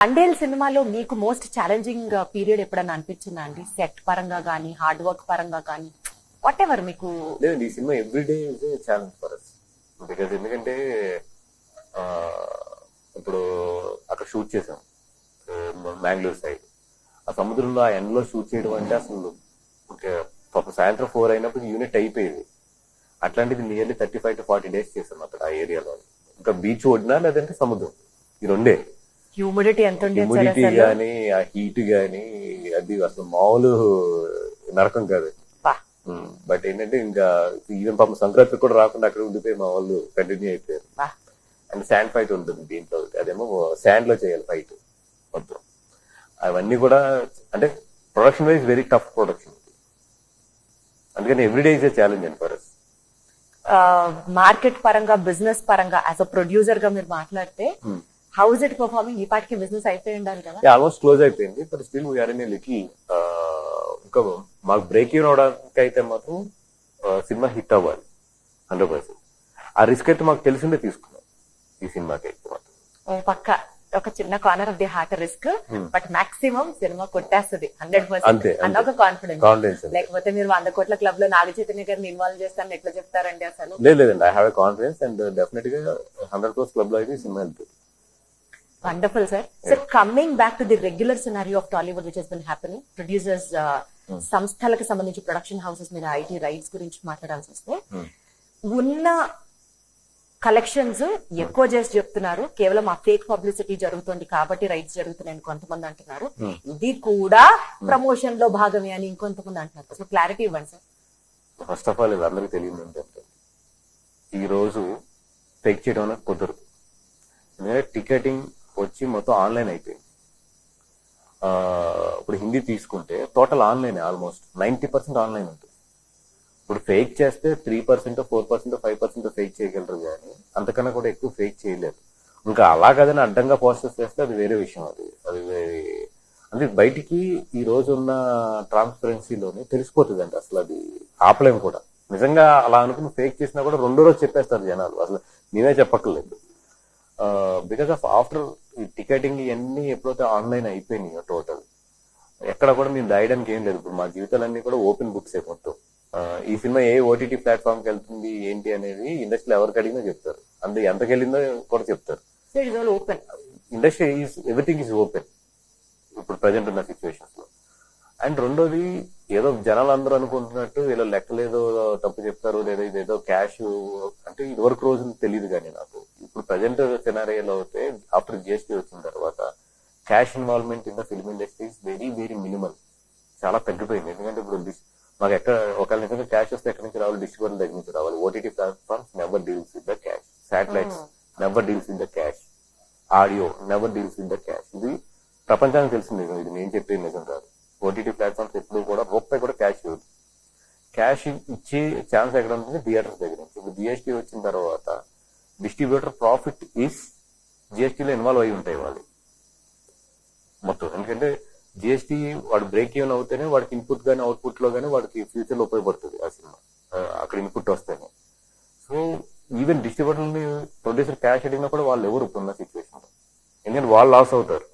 తండేల్ సినిమాలో మీకు most challenging period ఎప్పుడన్నా అనిపించిందా అండి? సెట్ పరంగా కానీ, హార్డ్ వర్క్ పరంగా కానీ, వాట్ ఎవర్ మీకు? లేదు, ఈ cinema everyday is challenge for us. Because ఎందుకంటే ఇప్పుడు అక్కడ షూట్ చేసాం మ్యాంగ్లూర్ సైడ్. ఆ సముద్రంలో ఆ ఎండ్లో షూట్ చేయడం అంటే అసలు పాప సాయంత్రం 4 అయినప్పుడు యూనిట్ అయిపోయేది. అట్లాంటిది నియర్లీ 35 to 40 days చేసాం అక్కడ ఆ ఏరియాలో. ఇంకా బీచ్ ఒడినా లేదంటే సముద్రం, ఈ రెండే. హ్యూమిడిటీ ఎంత హ్యూమిడిటీ గానీ, ఆ హీట్ గానీ, అది అసలు మామూలు నరకం కాదు. బట్ ఏంటంటే ఇంకా ఈవెన్ పాపం సంక్రాంతి కూడా రాకుండా అక్కడ ఉండిపోయి మా వాళ్ళు కంటిన్యూ అయిపోయారు. అండ్ శాండ్ ఫైట్ ఉంటుంది దీంట్లో, అదేమో శాండ్ లో చేయాలి ఫైట్ మొత్తం. అవన్నీ కూడా అంటే production wise very tough production. అందుకని everyday is a challenge and for us. Market పరంగా, బిజినెస్ పరంగా యాజ్ అ ప్రొడ్యూసర్ గా మీరు మాట్లాడితే హౌ ఇస్ ఇట్ పర్ఫార్మింగ్? ఈ పాటికి బిజినెస్ అయిపోయి ఉండాలి కదా? ఆల్మోస్ట్ క్లోజ్ అయిపోయింది. But still we're in a little ఇంకా మాకు బ్రేక్ ఈవెన్ అవడానికి అయితే మాత్రం సినిమా హిట్ అవ్వాలి 100%. ఆ రిస్క్ అయితే మాకు తెలిసిందే తీసుకున్నాం ఈ సినిమాకి అయితే మాత్రం. పక్క ఒక చిన్న corner of the heart risk, but maximum cinema కొట్టేస్తుంది 100% అన్న ఒక కాన్ఫిడెన్స్. లేకపోతే మీరు 100 కోట్ల క్లబ్ లో నాగ చైతన్య గారిని ఇన్వాల్వ్ చేస్తారని ఎట్లా చెప్తారండి అసలు? లేదండి, I have a confidence and definite గా 100 crores క్లబ్ లో అయితే సినిమా వెళ్తుంది. Wonderful, sir. So coming back to the regular scenario of Tollywood which has been happening, producers, సంస్థలకు సంబంధించి ప్రొడక్షన్ హౌసెస్ మీద ఐటీ రైట్స్ గురించి మాట్లాడాల్సి వస్తే, ఉన్న కలెక్షన్స్ ఎక్కువ చేసి చెప్తున్నారు, కేవలం ఆ ఫేక్ పబ్లిసిటీ జరుగుతుంది కాబట్టి రైట్స్ జరుగుతున్నాయని కొంతమంది అంటున్నారు. ఇది కూడా ప్రమోషన్ లో భాగమే అని ఇంకొంతమంది అంటున్నారు. సో క్లారిటీ ఇవ్వండి సార్. ఫస్ట్ ఆఫ్ ఆల్ ఇది అందరికి తెలియదు ఏంటంటే, ఈ రోజు ఫేక్ చేయడం అనేది కుదరదు. టికెటింగ్ వచ్చి మొత్తం ఆన్లైన్ అయిపోయింది. ఇప్పుడు హిందీ తీసుకుంటే టోటల్ ఆన్లైన్, ఆల్మోస్ట్ 90% ఆన్లైన్ ఉంటుంది. ఇప్పుడు ఫేక్ చేస్తే 3%, 4%, 5% ఫేక్ చేయగలరు, కానీ అంతకన్నా కూడా ఎక్కువ ఫేక్ చేయలేరు. ఇంకా అలాగదని అడ్డంగా పోస్టర్స్ చేస్తే అది వేరే విషయం. అది అంటే బయటికి ఈ రోజు ఉన్న ట్రాన్స్పరెన్సీలోనే తెలిసిపోతుంది అంటే అసలు అది ఆపలేము కూడా. నిజంగా అలా అనుకుని ఫేక్ చేసినా కూడా రెండో రోజు చెప్పేస్తారు జనాలు, అసలు నేనే చెప్పక్కర్లేదు. బికాస్ ఆఫ్ ఆఫ్టర్ ఈ టికెటింగ్ ఇవన్నీ ఎప్పుడైతే ఆన్లైన్ అయిపోయినాయో టోటల్, ఎక్కడ కూడా మేము రాయడానికి ఏం లేదు. ఇప్పుడు మా జీవితాలన్నీ కూడా ఓపెన్ బుక్స్ మొత్తం. ఈ సినిమా ఏ ఓటీటీ ప్లాట్ఫామ్ కి వెళ్తుంది ఏంటి అనేది ఇండస్ట్రీలో ఎవరికి అడిగినా చెప్తారు, అంటే ఎంతకి వెళ్ళిందో కూడా చెప్తారు. Industry is everything is open ఇప్పుడు ప్రజెంట్ ఉన్న సిచ్యువేషన్స్ లో. అండ్ రెండోది, ఏదో జనాలు అందరూ అనుకుంటున్నట్టు వీళ్ళు లెక్కలేదో తప్పు చెప్తారు, లేదా ఇదేదో క్యాష్ అంటే ఇదివరకు రోజులు తెలియదు. కానీ నాకు ఇప్పుడు ప్రజెంట్ సినారియోలో అయితే ఆఫ్టర్ జిఎస్టీ వచ్చిన తర్వాత cash involvement in the film industry is very very minimal, చాలా తగ్గిపోయింది. ఎందుకంటే ఇప్పుడు మాకు ఎక్కడ ఒకవేళ నిజంగా క్యాష్ వస్తే ఎక్కడి నుంచి రావాలి? డిస్ట్రిబ్యూటర్ దగ్గర నుంచి రావాలి. OTT platforms never deals with the cash, satellites never deals with the cash, audio never deals with the cash. ఇది ప్రపంచానికి తెలిసింది, ఇది నేను చెప్పేది నిజం కాదు. ఓటీటీ ప్లాట్ఫామ్స్ ఎప్పుడు కూడా రూపాయి కూడా క్యాష్ ఇవ్వదు. క్యాష్ ఇచ్చే ఛాన్స్ ఎక్కడ ఉంటుంది? థియేటర్స్ దగ్గర నుంచి. ఇప్పుడు జిఎస్టీ వచ్చిన తర్వాత డిస్ట్రిబ్యూటర్ ప్రాఫిట్ ఈస్ జిఎస్టీలో ఇన్వాల్వ్ అయి ఉంటాయి వాళ్ళు మొత్తం. ఎందుకంటే జిఎస్టీ వాడు బ్రేక్ ఈవెన్ అవుతేనే వాడికి ఇన్పుట్ గానీ అవుట్పుట్ లో గానీ వాడికి ఫ్యూచర్ లో ఉపయోగపడుతుంది ఆ సినిమా, అక్కడ ఇన్పుట్ వస్తేనే. సో ఈవెన్ డిస్ట్రిబ్యూటర్ని ప్రొడ్యూసర్ క్యాష్ అడిగినా కూడా వాళ్ళు ఎవరు ఇప్పుడున్న సిచ్యువేషన్ లో, ఎందుకంటే వాళ్ళు లాస్ అవుతారు.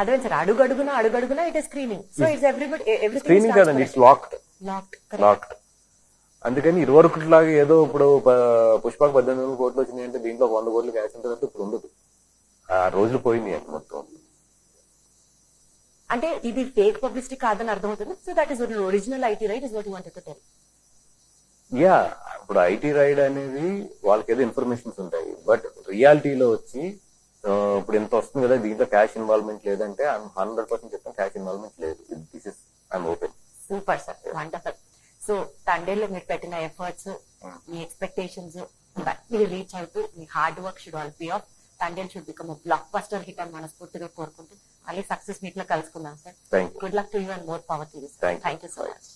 అదే సార్, అడుగడుగునా it is screening. So it's everything screening కాదండి, ఇట్స్ లాక్డ్. అందుకని ఇరువరకు లాగా ఏదో ఇప్పుడు పుష్పకు 18 కోట్లు వచ్చినాయి అంటే దీంట్లో 100 కోట్లు క్యాష్ ఉంటుందంటే ఇప్పుడు ఉండదు. ఆ రోజులు పోయింది మొత్తం. అంటే ఇది ఫేక్ పబ్లిసిటీ కాదని అర్థమవుతుంది. So that is original IT right is what you wanted to tell. Yeah, ఇప్పుడు ఐటీ రైడ్ అనేది వాళ్ళకి ఏదో ఇన్ఫర్మేషన్స్ ఉంటాయి, బట్ రియాలిటీలో వచ్చి ఇప్పుడు ఎంత వస్తుంది కదా, దీంట్లో క్యాష్ ఇన్వాల్వ్మెంట్ లేదంటే 100% చెప్తాను క్యాష్ ఇన్వాల్వ్మెంట్ లేదు. This is I'm open. Super sir, wonderful. So తండేల్లో మీరు పెట్టిన ఎఫర్ట్స్, మీ ఎక్స్పెక్టేషన్స్ మీరు రీచ్ అవుతూ మీ hard work should all pay off. Thandel should become blockbuster hit అని మనస్ఫూర్తిగా కోరుకుంటూ మళ్ళీ సక్సెస్ మీట్ లో కలుసుకుందాం సార్. Good luck to you and more power to you. Thank you so much.